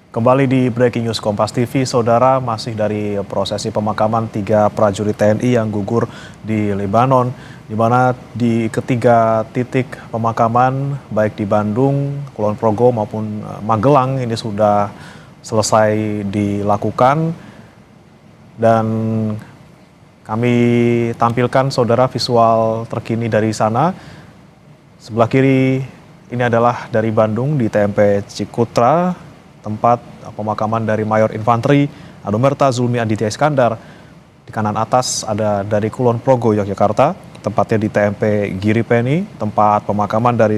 Kembali di Breaking News Kompas TV, saudara, masih dari prosesi pemakaman 3 prajurit TNI yang gugur di Lebanon, di mana di ketiga titik pemakaman, baik di Bandung, Kulon Progo maupun Magelang, ini sudah selesai dilakukan. Dan kami tampilkan, saudara, visual terkini dari sana. Sebelah kiri ini adalah dari Bandung di TMP Cikutra, tempat pemakaman dari Mayor Infanteri Anumerta Zulmi Aditya Iskandar. Di kanan atas ada dari Kulon Progo, Yogyakarta, tempatnya di TMP Giripeni, tempat pemakaman dari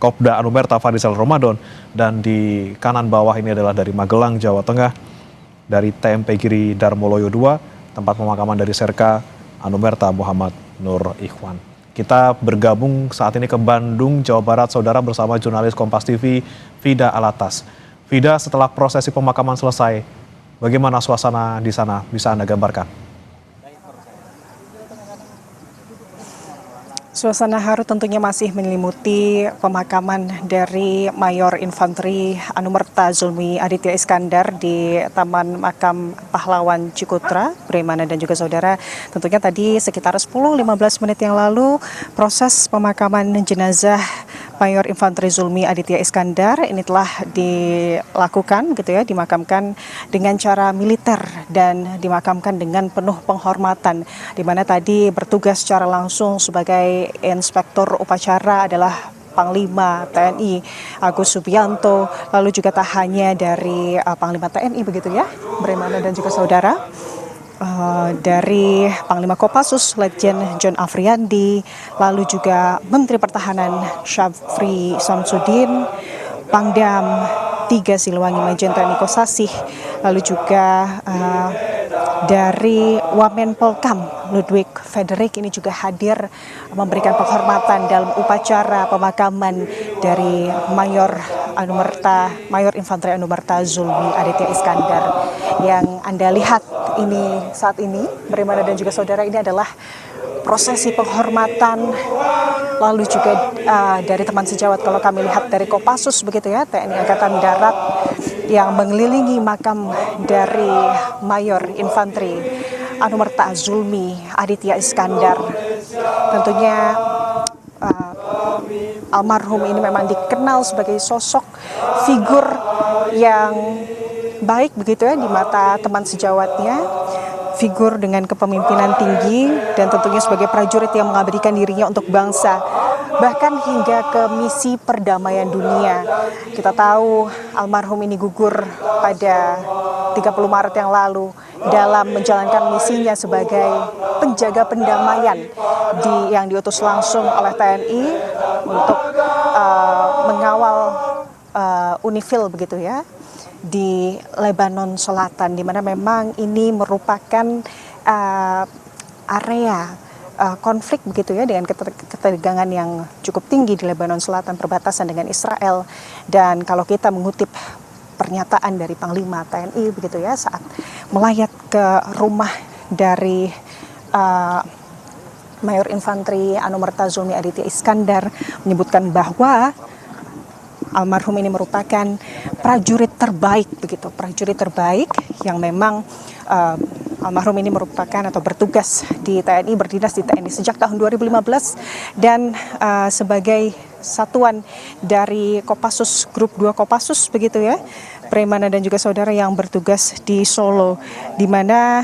Kopda Anumerta Farisal Ramadan. Dan di kanan bawah ini adalah dari Magelang, Jawa Tengah, dari TMP Giri Darmoloyo II, tempat pemakaman dari Serka Anumerta Muhammad Nur Ikhwan. Kita bergabung saat ini ke Bandung, Jawa Barat, saudara, bersama jurnalis Kompas TV, Vida Alatas. Vida, setelah prosesi pemakaman selesai, bagaimana suasana di sana? Bisa Anda gambarkan? Suasana haru tentunya masih menyelimuti pemakaman dari Mayor Infanteri Anumerta Zulmi Aditya Iskandar di Taman Makam Pahlawan Cikutra, Bremana dan juga saudara. Tentunya tadi sekitar 10-15 menit yang lalu proses pemakaman jenazah Mayor Infanteri Zulmi Aditya Iskandar ini telah dilakukan gitu ya, dimakamkan dengan cara militer dan dimakamkan dengan penuh penghormatan, di mana tadi bertugas secara langsung sebagai inspektur upacara adalah Panglima TNI Agus Subianto, lalu juga tak hanya dari Panglima TNI begitu ya, Bremana dan juga saudara. Dari Panglima Kopassus Letjen John Afriandi, lalu juga Menteri Pertahanan Syafri Samsudin, Pangdam 3 Siliwangi Majen TNI Kosasih, lalu juga dari Wamen Polkam Ludwig Frederick ini juga hadir memberikan penghormatan dalam upacara pemakaman dari Mayor Infanteri Anumerta Zulmi Aditya Iskandar. Yang Anda lihat ini saat ini, Bremana dan juga saudara, ini adalah prosesi penghormatan, lalu juga dari teman sejawat, kalau kami lihat dari Kopassus begitu ya, TNI Angkatan Darat yang mengelilingi makam dari Mayor Infanteri Anumerta Zulmi Aditya Iskandar. Tentunya almarhum ini memang dikenal sebagai sosok figur yang baik begitu ya di mata teman sejawatnya, figur dengan kepemimpinan tinggi dan tentunya sebagai prajurit yang mengabdikan dirinya untuk bangsa, bahkan hingga ke misi perdamaian dunia. Kita tahu almarhum ini gugur pada 30 Maret yang lalu dalam menjalankan misinya sebagai penjaga pendamaian yang diutus langsung oleh TNI untuk mengawal UNIFIL begitu ya di Lebanon Selatan, di mana memang ini merupakan area konflik begitu ya, dengan ketegangan yang cukup tinggi di Lebanon Selatan, perbatasan dengan Israel. Dan kalau kita mengutip pernyataan dari Panglima TNI begitu ya, saat melayat ke rumah dari Mayor Infanteri Anumerta Zulmi Aditya Iskandar, menyebutkan bahwa almarhum ini merupakan prajurit terbaik begitu, prajurit terbaik yang memang almarhum ini merupakan atau bertugas di TNI, berdinas di TNI sejak tahun 2015 dan sebagai satuan dari Kopassus, Grup 2 Kopassus begitu ya, Bremana dan juga saudara, yang bertugas di Solo, di mana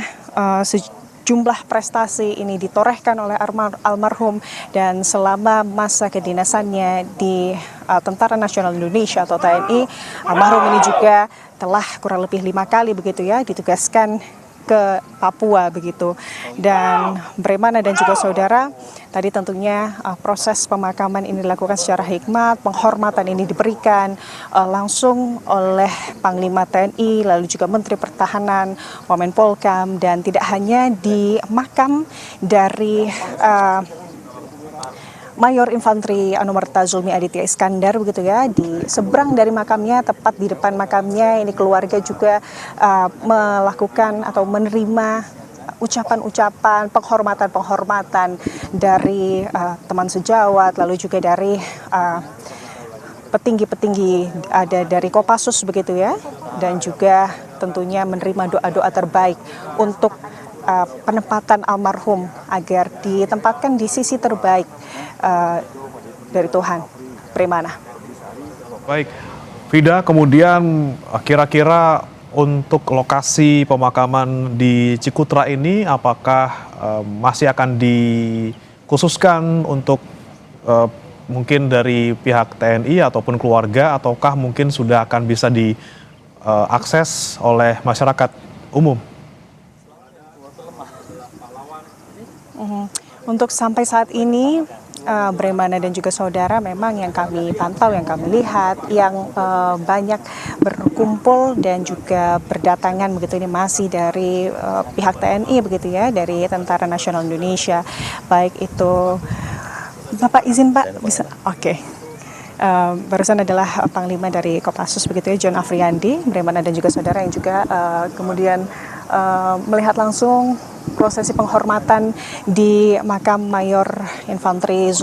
jumlah prestasi ini ditorehkan oleh almarhum, dan selama masa kedinasannya di Tentara Nasional Indonesia atau TNI, almarhum ini juga telah kurang lebih 5 kali begitu ya ditugaskan ke Papua begitu. Dan Bremana dan juga saudara, tadi tentunya proses pemakaman ini dilakukan secara hikmat, penghormatan ini diberikan langsung oleh Panglima TNI, lalu juga Menteri Pertahanan, Wamen Polkam, dan tidak hanya di makam dari Mayor Infanteri Anumerta Zulmi Aditya Iskandar begitu ya, di seberang dari makamnya, tepat di depan makamnya, ini keluarga juga melakukan atau menerima ucapan-ucapan penghormatan dari teman sejawat, lalu juga dari petinggi-petinggi, ada dari Kopassus begitu ya, dan juga tentunya menerima doa-doa terbaik untuk penempatan almarhum agar ditempatkan di sisi terbaik dari Tuhan. Primana. Baik, Vida, kemudian kira-kira untuk lokasi pemakaman di Cikutra ini apakah masih akan dikhususkan untuk mungkin dari pihak TNI ataupun keluarga, ataukah mungkin sudah akan bisa diakses oleh masyarakat umum? Untuk sampai saat ini, Bremana dan juga saudara, memang yang kami pantau, yang kami lihat, yang banyak berkumpul dan juga berdatangan begitu ini masih dari pihak TNI begitu ya, dari Tentara Nasional Indonesia, baik itu Bapak izin Pak bisa, oke. Barusan adalah Panglima dari Kopassus begitu ya, John Afriandi, Bremana dan juga saudara yang juga kemudian melihat langsung prosesi penghormatan di makam Mayor Infantri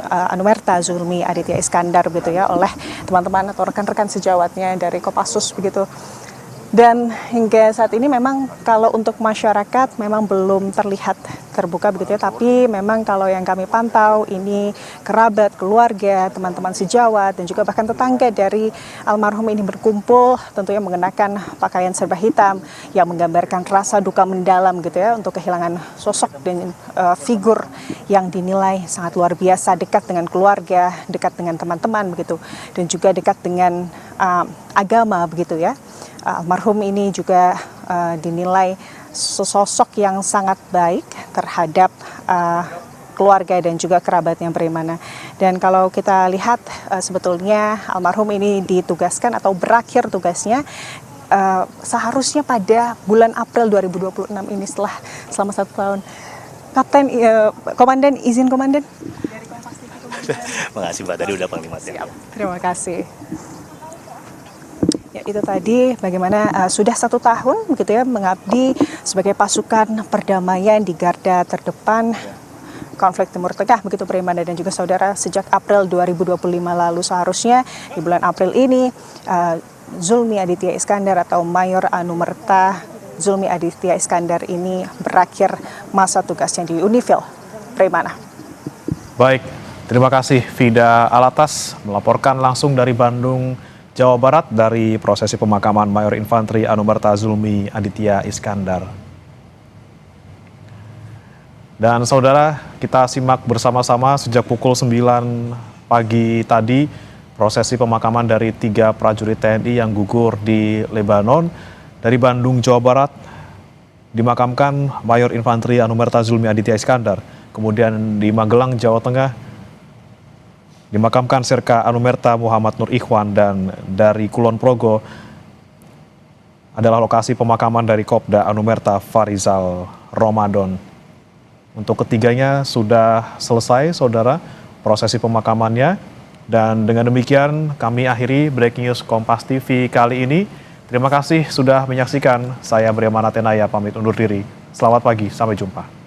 Anumerta Zulmi Aditya Iskandar begitu ya, oleh teman-teman atau rekan-rekan sejawatnya dari Kopassus begitu. Dan hingga saat ini memang kalau untuk masyarakat memang belum terlihat terbuka begitu ya, tapi memang kalau yang kami pantau ini kerabat, keluarga, teman-teman sejawat dan juga bahkan tetangga dari almarhum ini berkumpul tentunya mengenakan pakaian serba hitam yang menggambarkan rasa duka mendalam gitu ya untuk kehilangan sosok dan figur yang dinilai sangat luar biasa, dekat dengan keluarga, dekat dengan teman-teman begitu, dan juga dekat dengan agama begitu ya. Almarhum ini juga dinilai sosok yang sangat baik terhadap keluarga dan juga kerabatnya Bremana. Dan kalau kita lihat sebetulnya almarhum ini ditugaskan atau berakhir tugasnya seharusnya pada bulan April 2026 ini, selama 1 tahun. Kapten, Komandan, izin Komandan. Makasih Mbak, tadi udah Panglima TNI. Terima kasih. Ya, itu tadi bagaimana sudah 1 tahun begitu ya mengabdi sebagai pasukan perdamaian di garda terdepan konflik Timur Tengah begitu Bremana dan juga saudara, sejak April 2025 lalu. Seharusnya di bulan April ini Zulmi Aditya Iskandar atau Mayor Anumerta Zulmi Aditya Iskandar ini berakhir masa tugasnya di Unifil. Bremana. Baik, terima kasih Vida Alatas melaporkan langsung dari Bandung, Jawa Barat, dari prosesi pemakaman Mayor Infantri Anumerta Zulmi Aditya Iskandar. Dan saudara, kita simak bersama-sama sejak pukul 9 pagi tadi prosesi pemakaman dari 3 prajurit TNI yang gugur di Lebanon. Dari Bandung, Jawa Barat dimakamkan Mayor Infantri Anumerta Zulmi Aditya Iskandar. Kemudian di Magelang, Jawa Tengah dimakamkan Serka Anumerta Muhammad Nur Ikhwan, dan dari Kulon Progo adalah lokasi pemakaman dari Kopda Anumerta Farizal Ramadan. Untuk ketiganya sudah selesai saudara prosesi pemakamannya, dan dengan demikian kami akhiri Breaking News Kompas TV kali ini. Terima kasih sudah menyaksikan. Saya Bremana Tenaya pamit undur diri. Selamat pagi, sampai jumpa.